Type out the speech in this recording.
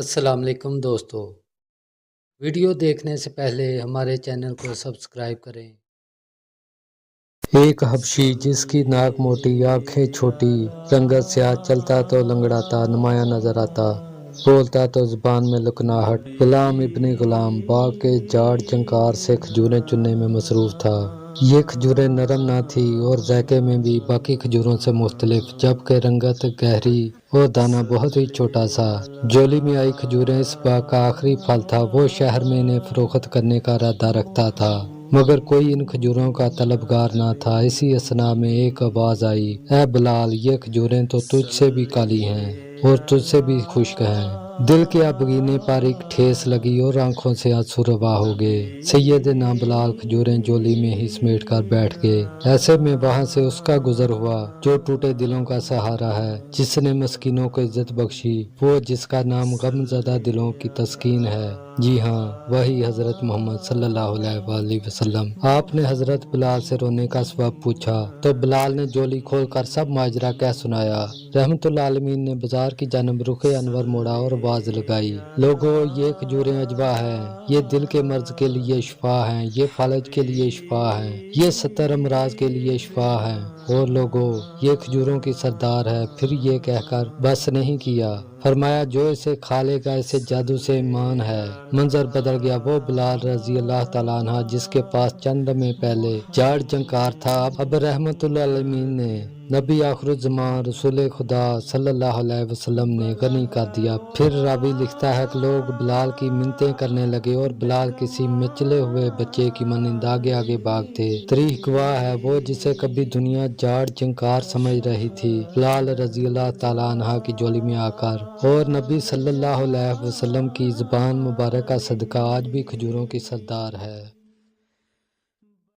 السلام علیکم دوستو، ویڈیو دیکھنے سے پہلے ہمارے چینل کو سبسکرائب کریں۔ ایک حبشی جس کی ناک موٹی آنکھیں چھوٹی، رنگت سیاہ، چلتا تو لنگڑاتا، نمایاں نظر آتا، بولتا تو زبان میں لکناہٹ، غلام ابن غلام باغ کے جاڑ جنکار سے کھجوریں چننے میں مصروف تھا۔ یہ کھجوریں نرم نہ تھی اور ذائقے میں بھی باقی کھجوروں سے مختلف، جبکہ رنگت گہری اور دانہ بہت ہی چھوٹا سا۔ جولی میں آئی کھجوریں اس باغ کا آخری پھل تھا۔ وہ شہر میں انہیں فروخت کرنے کا ارادہ رکھتا تھا، مگر کوئی ان کھجوروں کا طلبگار نہ تھا۔ اسی اثنا میں ایک آواز آئی، اے بلال، یہ کھجوریں تو تجھ سے بھی کالی ہیں اور تجھ سے بھی خشک ہیں۔ دل کے آبگینے پر ایک ٹھیس لگی اور آنکھوں سے آنسو روا ہو گئے۔ سیدنا بلال کھجوریں جولی میں ہی سمیٹ کر بیٹھ گئے۔ ایسے میں وہاں سے اس کا گزر ہوا جو ٹوٹے دلوں کا سہارا ہے، جس نے مسکینوں کو عزت بخشی، وہ جس کا نام غم زدہ دلوں کی تسکین ہے۔ جی ہاں، وہی حضرت محمد صلی اللہ علیہ وآلہ وسلم۔ آپ نے حضرت بلال سے رونے کا سبب پوچھا تو بلال نے جولی کھول کر سب ماجرا کہہ سنایا۔ رحمت اللہ عالمین نے بازار کی جانب رخ انور موڑا اور آواز لگائی، لوگو، یہ کھجوریں اجوا ہیں، یہ دل کے مرض کے لیے شفا ہیں، یہ فالج کے لیے شفا ہیں، یہ 70 امراض کے لیے شفا ہیں، اور لوگو، یہ کھجوروں کی سردار ہے۔ پھر یہ کہہ کر بس نہیں کیا، فرمایا جو اسے کھا لے گا اسے جادو سے ایمان ہے۔ منظر بدل گیا۔ وہ بلال رضی اللہ تعالیٰ عنہ جس کے پاس چند لمحے پہلے جاڑ جنکار تھا، اب رحمت اللہ عالمین نے، نبی آخر الزمان، رسول خدا صلی اللہ علیہ وسلم نے غنی کر دیا۔ پھر راوی لکھتا ہے کہ لوگ بلال کی منتیں کرنے لگے اور بلال کسی مچلے ہوئے بچے کی مانند آگے آگے بھاگتے۔ تاریخ گواہ ہے، وہ جسے کبھی دنیا جاڑ جنکار سمجھ رہی تھی، بلال رضی اللہ تعالیٰ عنہ کی جولی میں آ کر، اور نبی صلی اللہ علیہ وسلم کی زبان مبارکہ صدقہ آج بھی کھجوروں کی سردار ہے۔